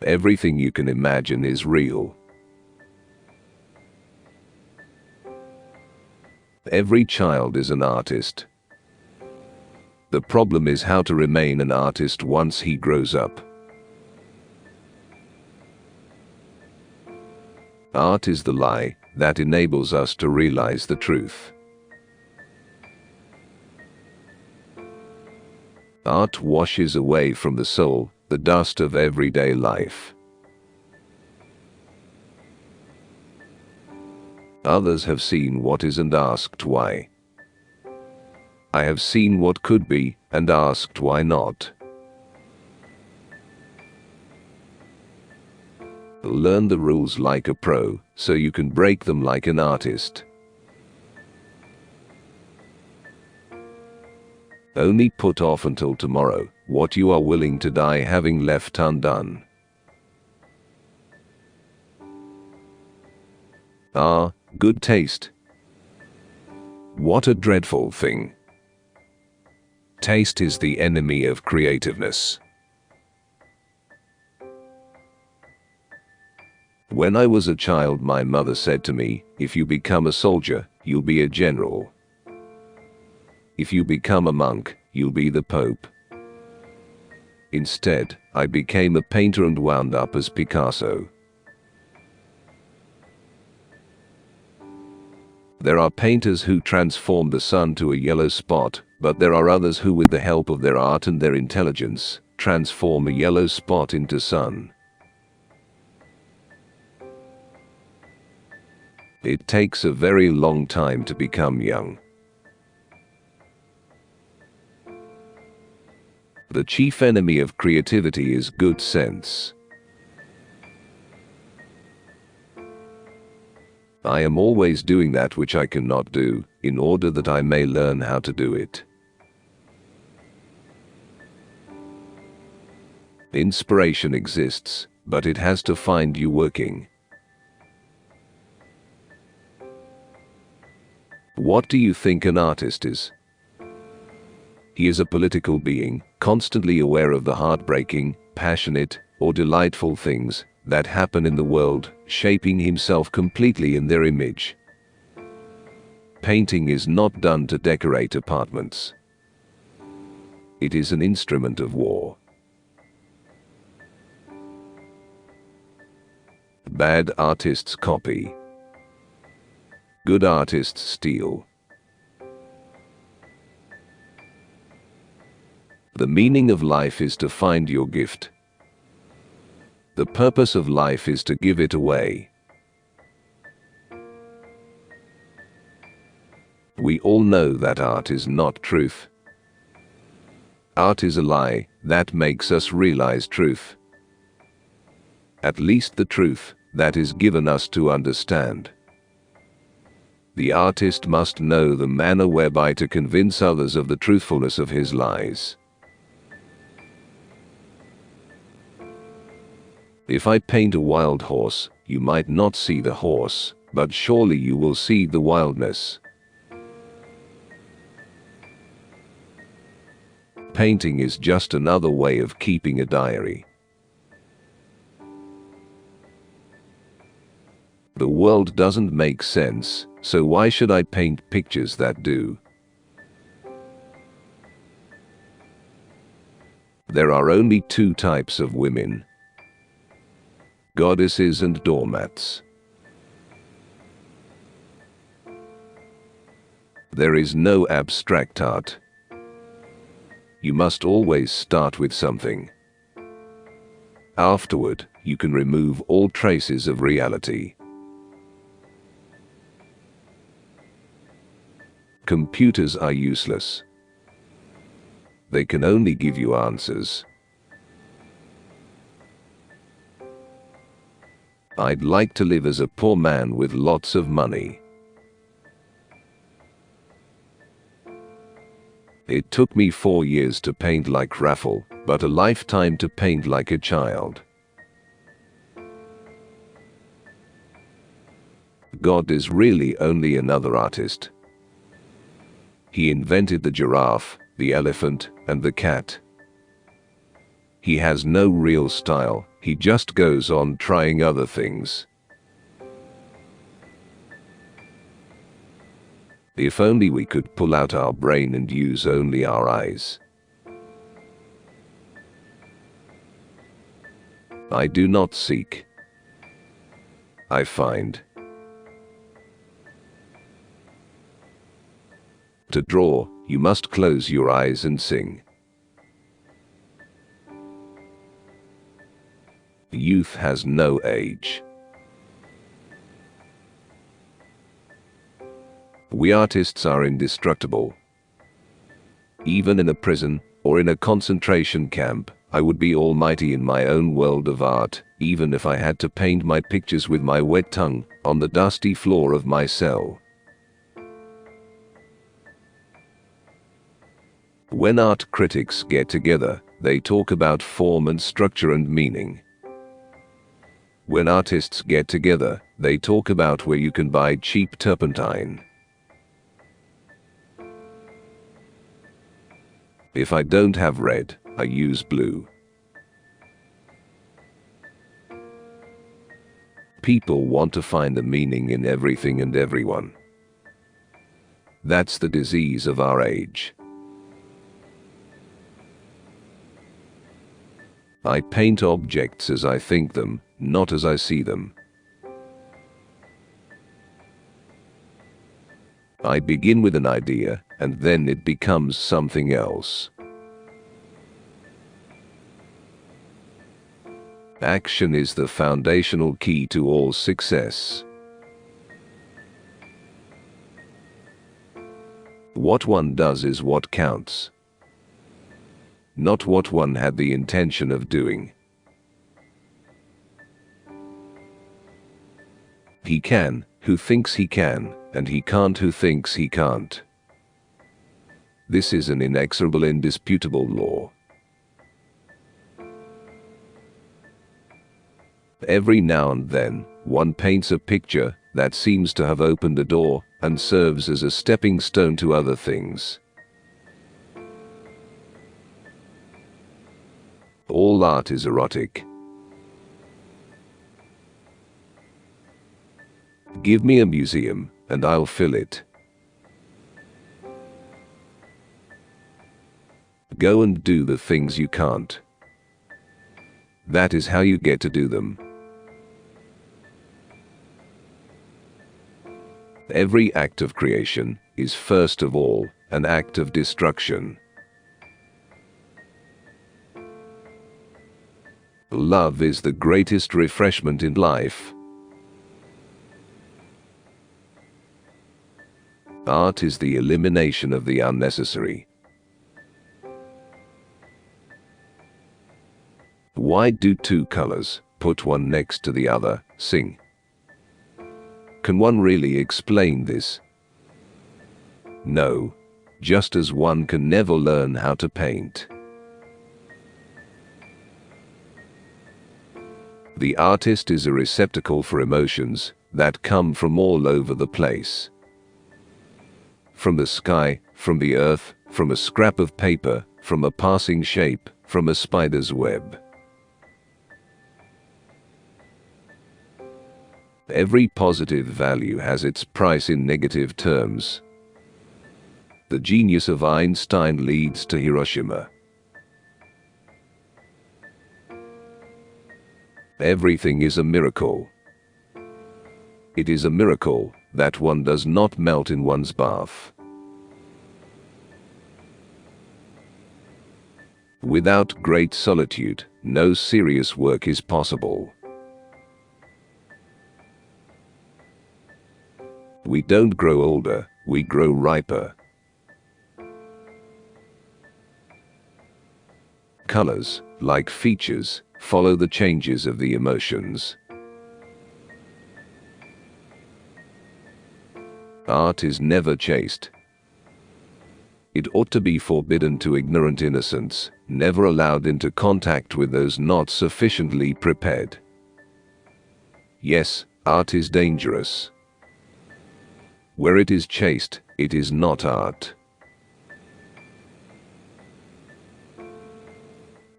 Everything you can imagine is real. Every child is an artist. The problem is how to remain an artist once he grows up. Art is the lie that enables us to realize the truth. Art washes away from the soul the dust of everyday life. Others have seen what is and asked why. I have seen what could be and asked why not. Learn the rules like a pro, so you can break them like an artist. Only put off until tomorrow what you are willing to die having left undone. Ah, good taste. What a dreadful thing. Taste is the enemy of creativeness. When I was a child, my mother said to me, "If you become a soldier, you'll be a general. If you become a monk, you'll be the Pope." Instead, I became a painter and wound up as Picasso. There are painters who transform the sun to a yellow spot, but there are others who, with the help of their art and their intelligence, transform a yellow spot into sun. It takes a very long time to become young. The chief enemy of creativity is good sense. I am always doing that which I cannot do, in order that I may learn how to do it. Inspiration exists, but it has to find you working. What do you think an artist is? He is a political being, constantly aware of the heartbreaking, passionate, or delightful things that happen in the world, shaping himself completely in their image. Painting is not done to decorate apartments. It is an instrument of war. Bad artists copy. Good artists steal. The meaning of life is to find your gift. The purpose of life is to give it away. We all know that art is not truth. Art is a lie that makes us realize truth. At least the truth that is given us to understand. The artist must know the manner whereby to convince others of the truthfulness of his lies. If I paint a wild horse, you might not see the horse, but surely you will see the wildness. Painting is just another way of keeping a diary. The world doesn't make sense, so why should I paint pictures that do? There are only two types of women: goddesses and doormats. There is no abstract art. You must always start with something. Afterward, you can remove all traces of reality. Computers are useless. They can only give you answers. I'd like to live as a poor man with lots of money. It took me 4 years to paint like Raphael, but a lifetime to paint like a child. God is really only another artist. He invented the giraffe, the elephant, and the cat. He has no real style, he just goes on trying other things. If only we could pull out our brain and use only our eyes. I do not seek. I find. To draw, you must close your eyes and sing. Youth has no age. We artists are indestructible. Even in a prison, or in a concentration camp, I would be almighty in my own world of art, even if I had to paint my pictures with my wet tongue, on the dusty floor of my cell. When art critics get together, they talk about form and structure and meaning. When artists get together, they talk about where you can buy cheap turpentine. If I don't have red, I use blue. People want to find the meaning in everything and everyone. That's the disease of our age. I paint objects as I think them, not as I see them. I begin with an idea, and then it becomes something else. Action is the foundational key to all success. What one does is what counts, not what one had the intention of doing. He can, who thinks he can, and he can't, who thinks he can't. This is an inexorable, indisputable law. Every now and then, one paints a picture that seems to have opened a door and serves as a stepping stone to other things. All art is erotic. Give me a museum, and I'll fill it. Go and do the things you can't. That is how you get to do them. Every act of creation is first of all an act of destruction. Love is the greatest refreshment in life. Art is the elimination of the unnecessary. Why do two colors, put one next to the other, sing? Can one really explain this? No, just as one can never learn how to paint. The artist is a receptacle for emotions that come from all over the place. From the sky, from the earth, from a scrap of paper, from a passing shape, from a spider's web. Every positive value has its price in negative terms. The genius of Einstein leads to Hiroshima. Everything is a miracle. It is a miracle that one does not melt in one's bath. Without great solitude, no serious work is possible. We don't grow older, we grow riper. Colors, like features, follow the changes of the emotions. Art is never chaste. It ought to be forbidden to ignorant innocents, never allowed into contact with those not sufficiently prepared. Yes, art is dangerous. Where it is chaste, it is not art.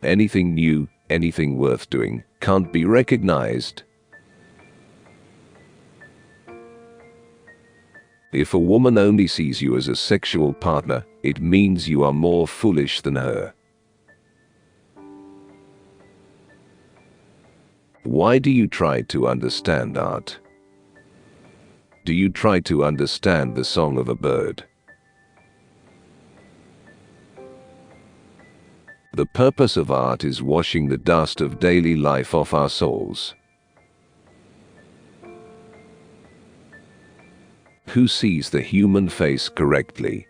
Anything new, anything worth doing, can't be recognized. If a woman only sees you as a sexual partner, it means you are more foolish than her. Why do you try to understand art? Do you try to understand the song of a bird? The purpose of art is washing the dust of daily life off our souls. Who sees the human face correctly?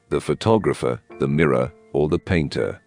The photographer, the mirror, or the painter?